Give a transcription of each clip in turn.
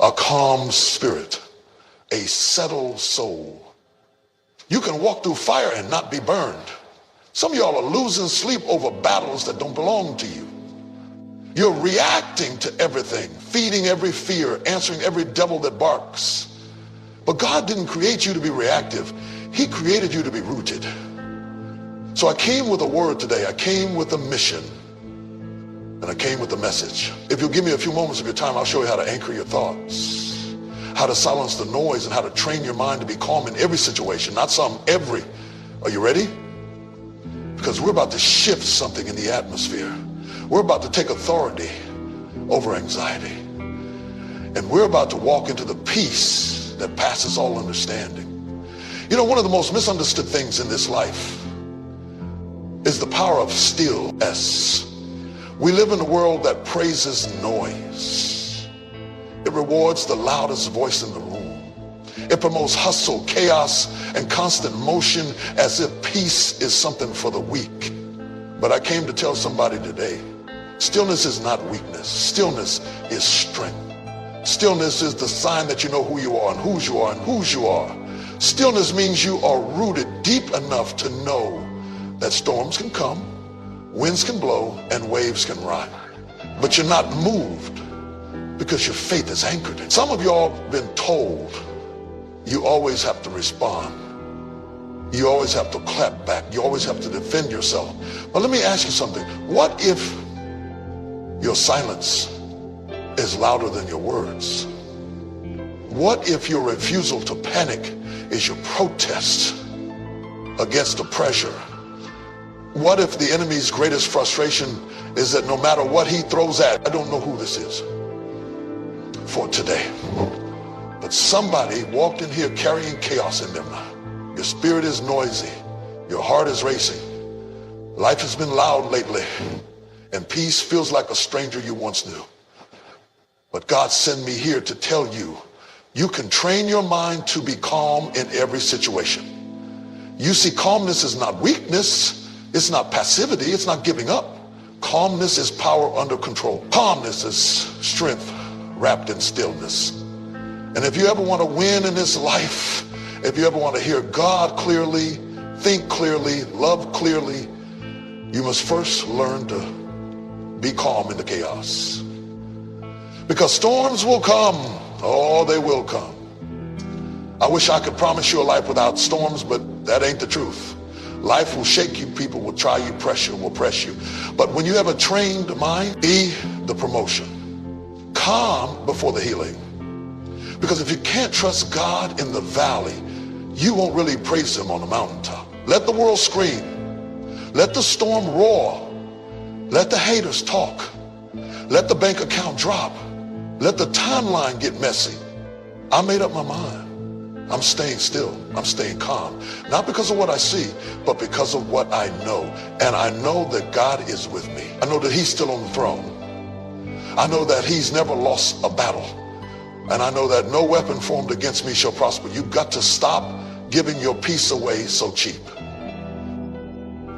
a calm spirit, a settled soul. You can walk through fire and not be burned. Some of y'all are losing sleep over battles that don't belong to you. You're reacting to everything, feeding every fear, answering every devil that barks. But God didn't create you to be reactive. He created you to be rooted. So I came with a word today. I came with a mission. And I came with a message. If you'll give me a few moments of your time, I'll show you how to anchor your thoughts, how to silence the noise, and how to train your mind to be calm in every situation, not some, every. Are you ready? Because we're about to shift something in the atmosphere. We're about to take authority over anxiety. And we're about to walk into the peace that passes all understanding. You know, one of the most misunderstood things in this life is the power of stillness. We live in a world that praises noise. It rewards the loudest voice in the room. It promotes hustle, chaos, and constant motion as if peace is something for the weak. But I came to tell somebody today, stillness is not weakness. Stillness is strength. Stillness is the sign that you know who you are and whose you are and whose you are. Stillness means you are rooted deep enough to know that storms can come, winds can blow, and waves can rise. But you're not moved because your faith is anchored in. Some of y'all have been told you always have to respond. You always have to clap back. You always have to defend yourself. But let me ask you something. What if your silence is louder than your words? What if your refusal to panic is your protest against the pressure? What if the enemy's greatest frustration is that no matter what he throws at, I don't know who this is for today, but somebody walked in here carrying chaos in them. Your spirit is noisy. Your heart is racing. Life has been loud lately, and peace feels like a stranger you once knew. But God sent me here to tell you, you can train your mind to be calm in every situation. You see, calmness is not weakness. It's not passivity. It's not giving up. Calmness is power under control. Calmness is strength wrapped in stillness. And if you ever want to win in this life, if you ever want to hear God clearly, think clearly, love clearly, you must first learn to be calm in the chaos. Because storms will come. Oh, they will come. I wish I could promise you a life without storms, but that ain't the truth. Life will shake you, people will try you, pressure will press you. But when you have a trained mind, be the promotion. Calm before the healing. Because if you can't trust God in the valley, you won't really praise him on the mountaintop. Let the world scream. Let the storm roar. Let the haters talk. Let the bank account drop. Let the timeline get messy. I made up my mind. I'm staying still. I'm staying calm. Not because of what I see, but because of what I know. And I know that God is with me. I know that he's still on the throne. I know that he's never lost a battle. And I know that no weapon formed against me shall prosper. You've got to stop giving your peace away so cheap.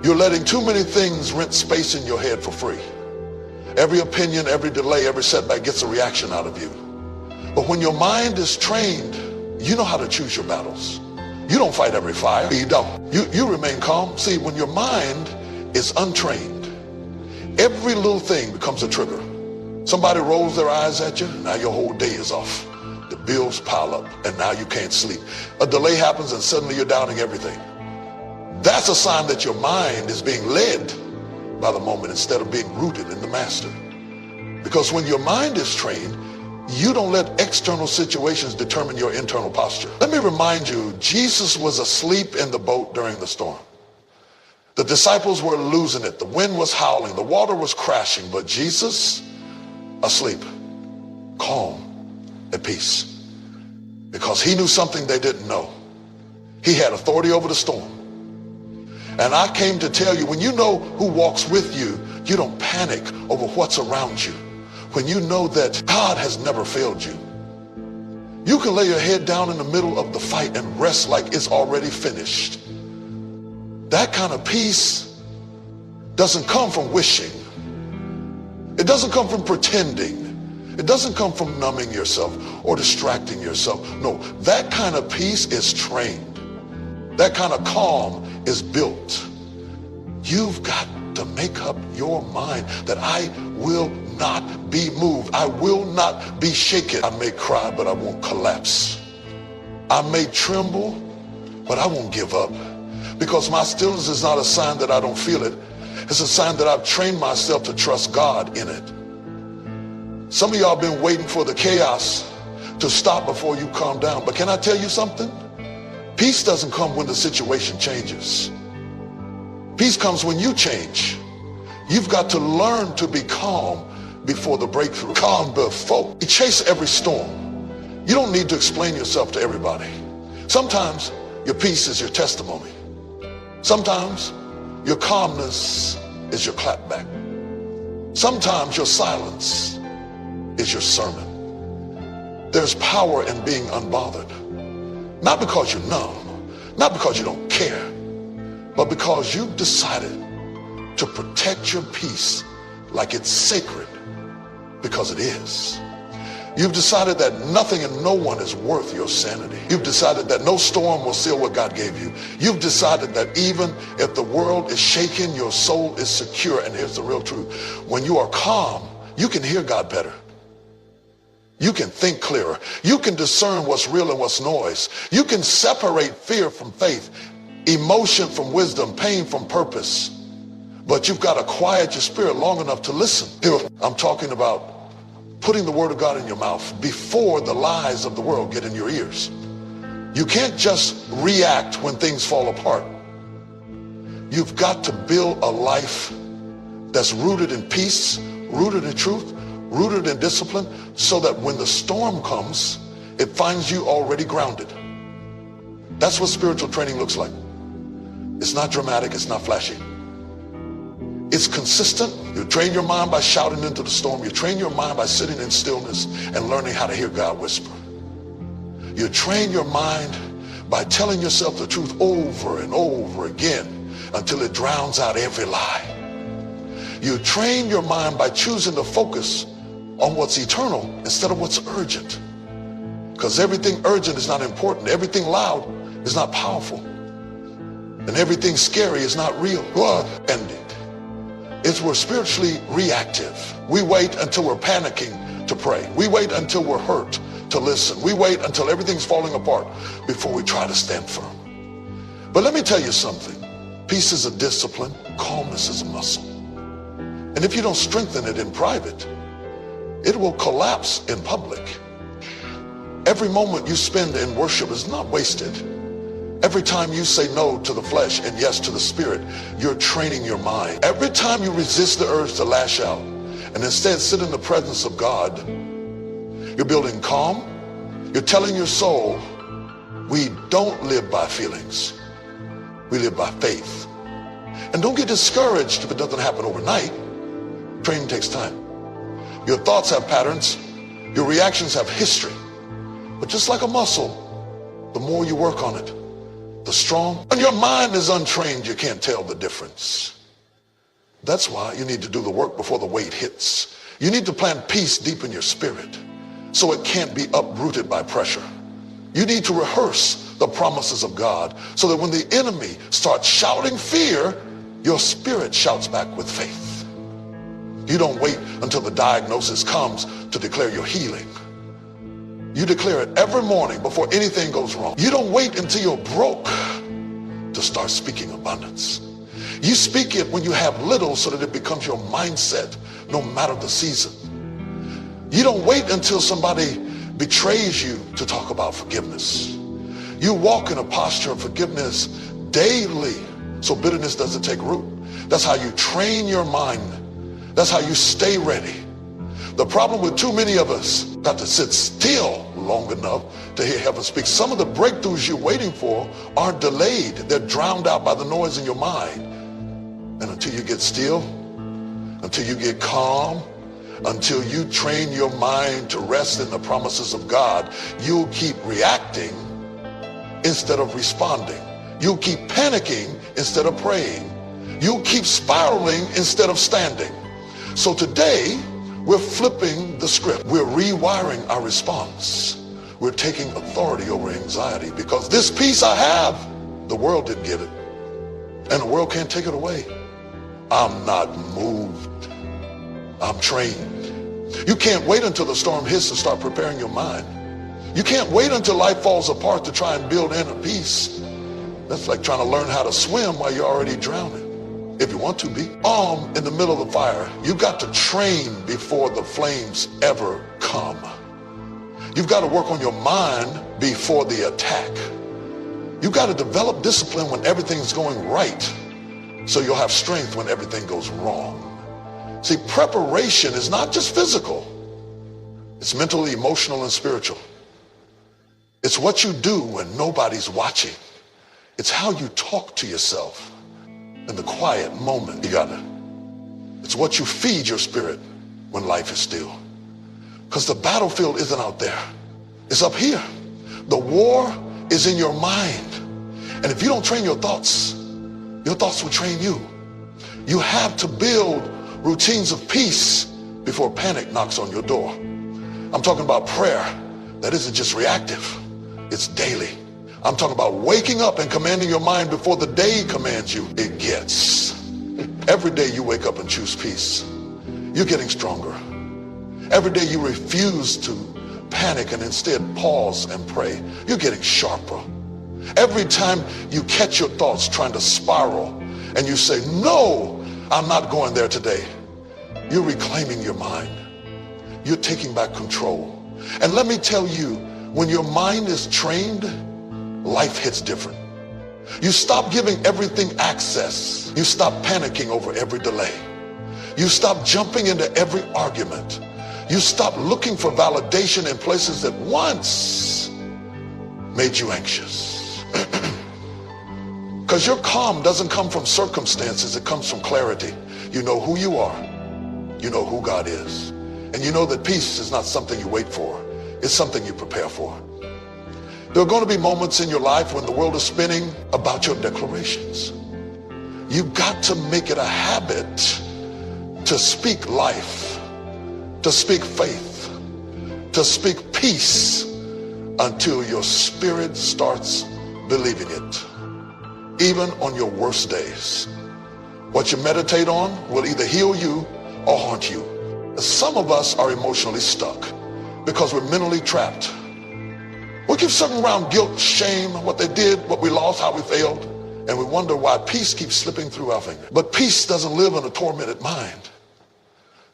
You're letting too many things rent space in your head for free. Every opinion, every delay, every setback gets a reaction out of you. But when your mind is trained, you know how to choose your battles. You don't fight every fire. You don't. You remain calm. See, when your mind is untrained, every little thing becomes a trigger. Somebody rolls their eyes at you, now your whole day is off. The bills pile up, and now you can't sleep. A delay happens, and suddenly you're doubting everything. That's a sign that your mind is being led by the moment instead of being rooted in the master. Because when your mind is trained, you don't let external situations determine your internal posture. Let me remind you, Jesus was asleep in the boat during the storm. The disciples were losing it. The wind was howling. The water was crashing. But Jesus, asleep, calm, at peace. Because he knew something they didn't know. He had authority over the storm. And I came to tell you, when you know who walks with you, you don't panic over what's around you. When you know that God has never failed you, you can lay your head down in the middle of the fight and rest like it's already finished. That kind of peace doesn't come from wishing. It doesn't come from pretending. It doesn't come from numbing yourself or distracting yourself. No, that kind of peace is trained. That kind of calm is built. You've got to make up your mind that I will not be moved. I will not be shaken. I may cry, but I won't collapse. I may tremble, but I won't give up. Because my stillness is not a sign that I don't feel it. It's a sign that I've trained myself to trust God in it. Some of y'all been waiting for the chaos to stop before you calm down. But can I tell you something? Peace doesn't come when the situation changes. Peace comes when you change. You've got to learn to be calm before the breakthrough. Calm before. You chase every storm. You don't need to explain yourself to everybody. Sometimes your peace is your testimony. Sometimes your calmness is your clapback. Sometimes your silence is your sermon. There's power in being unbothered. Not because you're numb, not because you don't care, but because you've decided to protect your peace like it's sacred, because it is. You've decided that nothing and no one is worth your sanity. You've decided that no storm will seal what God gave you. You've decided that even if the world is shaking, your soul is secure. And here's the real truth. When you are calm, you can hear God better. You can think clearer. You can discern what's real and what's noise. You can separate fear from faith, emotion from wisdom, pain from purpose. But you've got to quiet your spirit long enough to listen. Here, I'm talking about putting the word of God in your mouth before the lies of the world get in your ears. You can't just react when things fall apart. You've got to build a life that's rooted in peace, rooted in truth, rooted in discipline, so that when the storm comes, it finds you already grounded. That's what spiritual training looks like. It's not dramatic, it's not flashy. It's consistent. You train your mind by shouting into the storm. You train your mind by sitting in stillness and learning how to hear God whisper. You train your mind by telling yourself the truth over and over again until it drowns out every lie. You train your mind by choosing to focus on what's eternal instead of what's urgent. Because everything urgent is not important. Everything loud is not powerful. And everything scary is not real. Ended. We're spiritually reactive. We wait until we're panicking to pray. We wait until we're hurt to listen. We wait until everything's falling apart before we try to stand firm. But let me tell you something. Peace is a discipline. Calmness is a muscle. And if you don't strengthen it in private, it will collapse in public. Every moment you spend in worship is not wasted. Every time you say no to the flesh and yes to the spirit, you're training your mind. Every time you resist the urge to lash out and instead sit in the presence of God, you're building calm. You're telling your soul, we don't live by feelings. We live by faith. And don't get discouraged if it doesn't happen overnight. Training takes time. Your thoughts have patterns. Your reactions have history. But just like a muscle, the more you work on it, the strong. When your mind is untrained, you can't tell the difference. That's why you need to do the work before the weight hits. You need to plant peace deep in your spirit so it can't be uprooted by pressure. You need to rehearse the promises of God so that when the enemy starts shouting fear, your spirit shouts back with faith. You don't wait until the diagnosis comes to declare your healing. You declare it every morning before anything goes wrong. You don't wait until you're broke to start speaking abundance. You speak it when you have little so that it becomes your mindset no matter the season. You don't wait until somebody betrays you to talk about forgiveness. You walk in a posture of forgiveness daily so bitterness doesn't take root. That's how you train your mind. That's how you stay ready. The problem with too many of us got to sit still long enough to hear heaven speak. Some of the breakthroughs you're waiting for are delayed. They're drowned out by the noise in your mind. And until you get still, until you get calm, until you train your mind to rest in the promises of God, you'll keep reacting instead of responding. You'll keep panicking instead of praying. You'll keep spiraling instead of standing. So today, We're flipping the script. We're rewiring our response. We're taking authority over anxiety, because this peace I have, the world didn't give it, and the world can't take it away. I'm not moved. I'm trained. You can't wait until the storm hits to start preparing your mind. You can't wait until life falls apart to try and build inner peace. That's like trying to learn how to swim while you're already drowning, if you want to be. In the middle of the fire, you've got to train before the flames ever come. You've got to work on your mind before the attack. You've got to develop discipline when everything's going right, so you'll have strength when everything goes wrong. See, preparation is not just physical. It's mental, emotional, and spiritual. It's what you do when nobody's watching. It's how you talk to yourself in the quiet moment. It's what you feed your spirit when life is still. Because the battlefield isn't out there. It's up here. The war is in your mind. And if you don't train your thoughts will train you. You have to build routines of peace before panic knocks on your door. I'm talking about prayer that isn't just reactive. It's daily. I'm talking about waking up and commanding your mind before the day commands you. It gets. Every day you wake up and choose peace, you're getting stronger. Every day you refuse to panic and instead pause and pray, you're getting sharper. Every time you catch your thoughts trying to spiral and you say, no, I'm not going there today, you're reclaiming your mind. You're taking back control. And let me tell you, when your mind is trained, life hits different. You stop giving everything access. You stop panicking over every delay. You stop jumping into every argument. You stop looking for validation in places that once made you anxious. Because your calm doesn't come from circumstances, it comes from clarity. You know who you are. You know who God is. And you know that peace is not something you wait for. It's something you prepare for. There are going to be moments in your life when the world is spinning about your declarations. You've got to make it a habit to speak life, to speak faith, to speak peace until your spirit starts believing it, even on your worst days. What you meditate on will either heal you or haunt you. Some of us are emotionally stuck because we're mentally trapped. We keep circling around guilt, shame, what they did, what we lost, how we failed, and we wonder why peace keeps slipping through our fingers. But peace doesn't live in a tormented mind.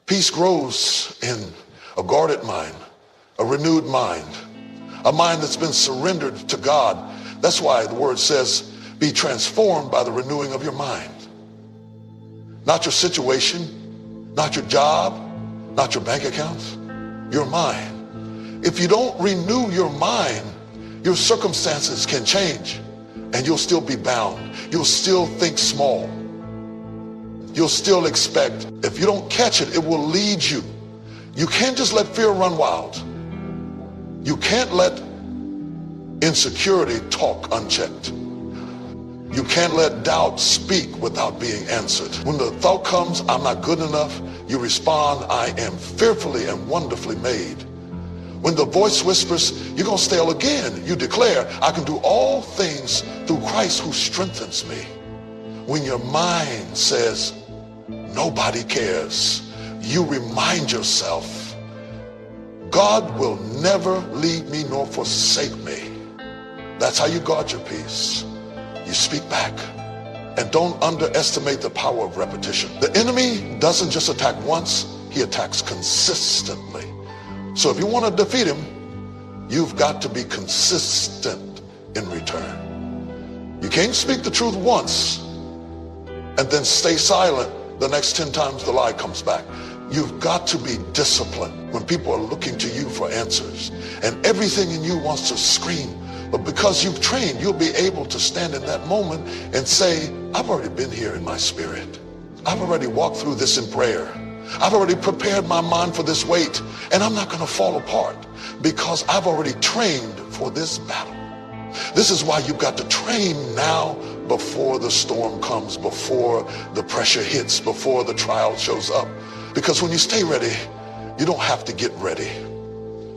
Peace grows in a guarded mind, a renewed mind, a mind that's been surrendered to God. That's why the word says, be transformed by the renewing of your mind. Not your situation, not your job, not your bank accounts, your mind. If you don't renew your mind, your circumstances can change and you'll still be bound. You'll still think small. You'll still expect. If you don't catch it, it will lead you. You can't just let fear run wild. You can't let insecurity talk unchecked. You can't let doubt speak without being answered. When the thought comes, I'm not good enough, you respond, I am fearfully and wonderfully made. When the voice whispers, you're going to stay again, you declare, I can do all things through Christ who strengthens me. When your mind says, nobody cares, you remind yourself, God will never leave me nor forsake me. That's how you guard your peace. You speak back. And don't underestimate the power of repetition. The enemy doesn't just attack once, he attacks consistently. So if you want to defeat him, you've got to be consistent in return. You can't speak the truth once and then stay silent the next 10 times the lie comes back. You've got to be disciplined when people are looking to you for answers and everything in you wants to scream. But because you've trained, you'll be able to stand in that moment and say, I've already been here in my spirit. I've already walked through this in prayer. I've already prepared my mind for this weight, and I'm not going to fall apart because I've already trained for this battle. This is why you've got to train now before the storm comes, before the pressure hits, before the trial shows up. Because when you stay ready, You don't have to get ready.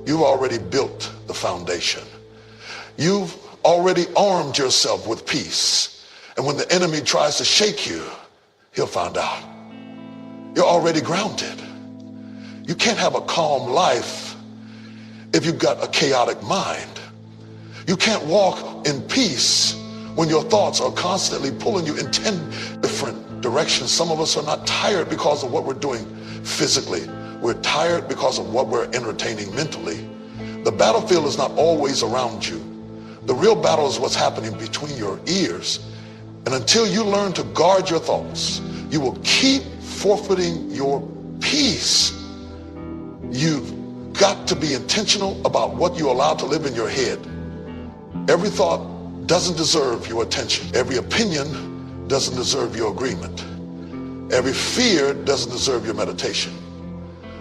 You've already built the foundation. You've already armed yourself with peace. And when the enemy tries to shake you, he'll find out. You're already grounded. You can't have a calm life if you've got a chaotic mind. You can't walk in peace when your thoughts are constantly pulling you in 10 different directions. Some of us are not tired because of what we're doing physically. We're tired because of what we're entertaining mentally. The battlefield is not always around you. The real battle is what's happening between your ears. And until you learn to guard your thoughts, you will keep forfeiting your peace. You've got to be intentional about what you allow to live in your head. Every thought doesn't deserve your attention. Every opinion doesn't deserve your agreement. Every fear doesn't deserve your meditation.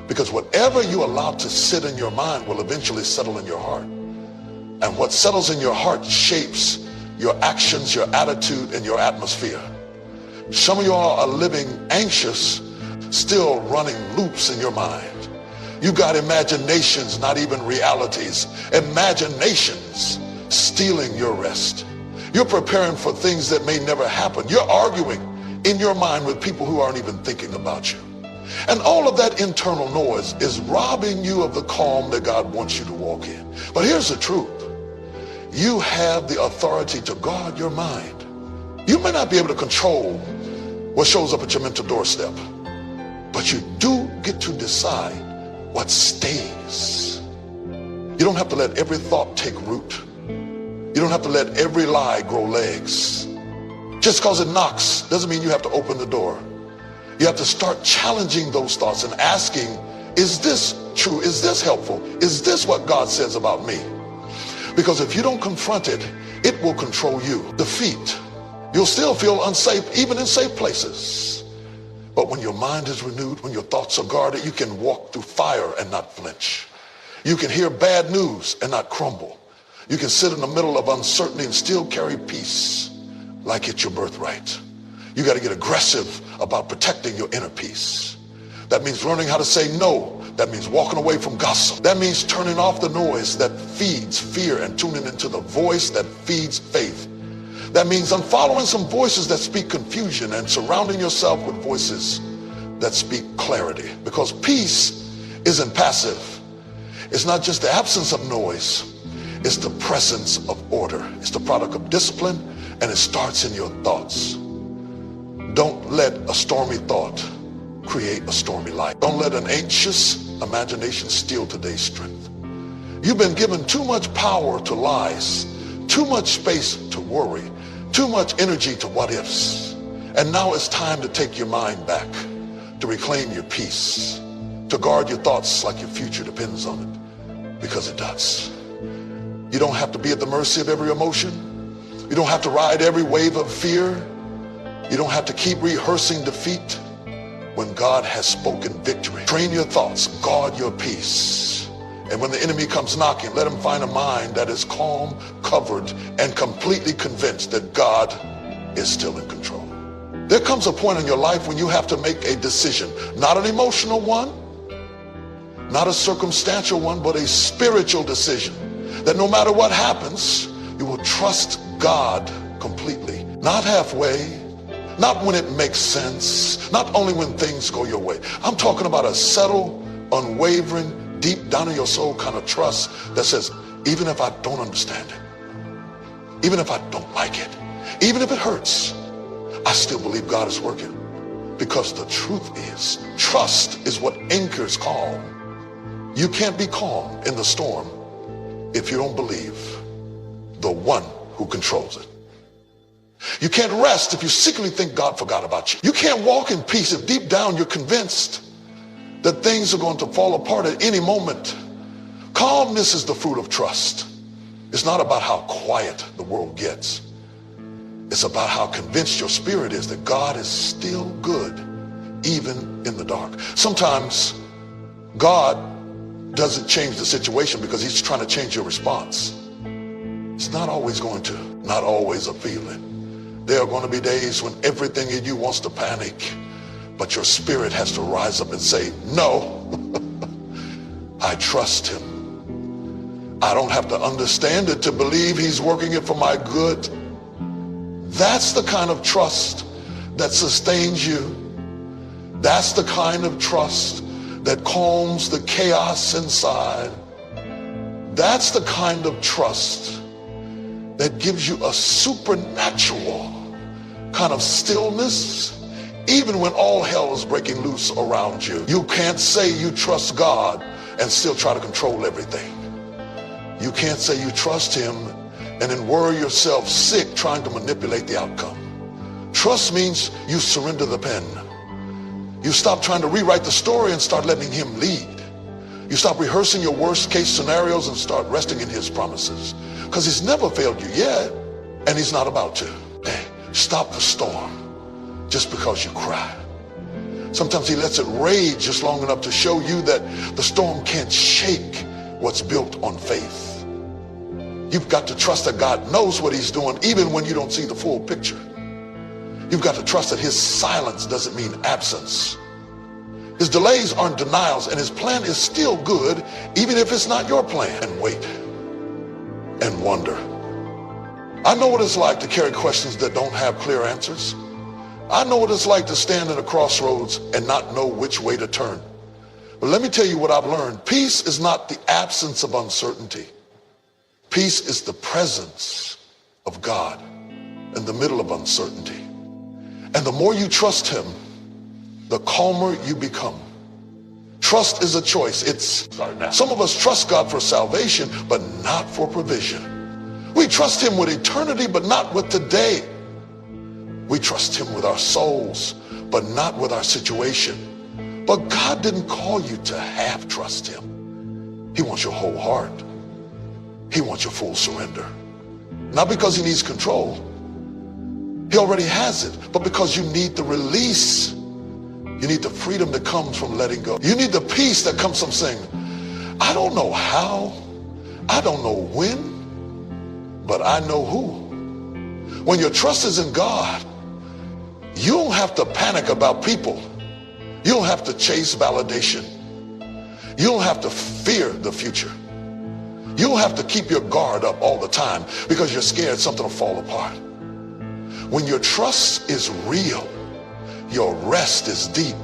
Because whatever you allow to sit in your mind will eventually settle in your heart. And what settles in your heart shapes your actions, your attitude, and your atmosphere. Some of y'all are living anxious, still running loops in your mind. You got imaginations, not even realities. Imaginations stealing your rest. You're preparing for things that may never happen. You're arguing in your mind with people who aren't even thinking about you. And all of that internal noise is robbing you of the calm that God wants you to walk in. But here's the truth. You have the authority to guard your mind. You may not be able to control what shows up at your mental doorstep, but you do get to decide what stays. You don't have to let every thought take root. You don't have to let every lie grow legs. Just because it knocks doesn't mean you have to open the door. You have to start challenging those thoughts and asking, is this true? Is this helpful? Is this what God says about me? Because if you don't confront it, it will control you. Defeat. You'll still feel unsafe, even in safe places. But when your mind is renewed, when your thoughts are guarded, you can walk through fire and not flinch. You can hear bad news and not crumble. You can sit in the middle of uncertainty and still carry peace like it's your birthright. You got to get aggressive about protecting your inner peace. That means learning how to say no. That means walking away from gossip. That means turning off the noise that feeds fear and tuning into the voice that feeds faith. That means unfollowing some voices that speak confusion and surrounding yourself with voices that speak clarity. Because peace isn't passive. It's not just the absence of noise. It's the presence of order. It's the product of discipline, and it starts in your thoughts. Don't let a stormy thought create a stormy life. Don't let an anxious imagination steal today's strength. You've been given too much power to lies, too much space to worry, too much energy to what ifs. And now it's time to take your mind back, to reclaim your peace, to guard your thoughts like your future depends on it, because it does. You don't have to be at the mercy of every emotion. You don't have to ride every wave of fear. You don't have to keep rehearsing defeat when God has spoken victory. Train your thoughts, guard your peace. And when the enemy comes knocking, let him find a mind that is calm, covered, and completely convinced that God is still in control. There comes a point in your life when you have to make a decision, not an emotional one, not a circumstantial one, but a spiritual decision. That no matter what happens, you will trust God completely. Not halfway, not when it makes sense, not only when things go your way. I'm talking about a settled, unwavering, deep down in your soul kind of trust that says, even if I don't understand it, even if I don't like it, even if it hurts, I still believe God is working. Because the truth is, trust is what anchors calm. You can't be calm in the storm if you don't believe the one who controls it. You can't rest if you secretly think God forgot about you. You can't walk in peace if deep down you're convinced that things are going to fall apart at any moment. Calmness is the fruit of trust. It's not about how quiet the world gets. It's about how convinced your spirit is that God is still good, even in the dark. Sometimes God doesn't change the situation because he's trying to change your response. It's not always going to, not always a feeling. There are going to be days when everything in you wants to panic, but your spirit has to rise up and say, no, I trust him. I don't have to understand it to believe he's working it for my good. That's the kind of trust that sustains you. That's the kind of trust that calms the chaos inside. That's the kind of trust that gives you a supernatural kind of stillness, even when all hell is breaking loose around you. You can't say you trust God and still try to control everything. You can't say you trust him and then worry yourself sick trying to manipulate the outcome. Trust means you surrender the pen. You stop trying to rewrite the story and start letting him lead. You stop rehearsing your worst case scenarios and start resting in his promises. Because he's never failed you yet, and he's not about to. Hey, stop the storm just because you cry. Sometimes he lets it rage just long enough to show you that the storm can't shake what's built on faith. You've got to trust that God knows what he's doing even when you don't see the full picture. You've got to trust that his silence doesn't mean absence. His delays aren't denials, and his plan is still good even if it's not your plan. And wait and wonder. I know what it's like to carry questions that don't have clear answers. I know what it's like to stand at a crossroads and not know which way to turn. But let me tell you what I've learned. Peace is not the absence of uncertainty. Peace is the presence of God in the middle of uncertainty. And the more you trust him, the calmer you become. Trust is a choice. Some of us trust God for salvation, but not for provision. We trust him with eternity, but not with today. We trust him with our souls, but not with our situation. But God didn't call you to half trust him. He wants your whole heart. He wants your full surrender. Not because he needs control. He already has it, but because you need the release. You need the freedom that comes from letting go. You need the peace that comes from saying, I don't know how, I don't know when, but I know who. When your trust is in God, you don't have to panic about people. You don't have to chase validation. You don't have to fear the future. You don't have to keep your guard up all the time because you're scared something will fall apart. When your trust is real, your rest is deep.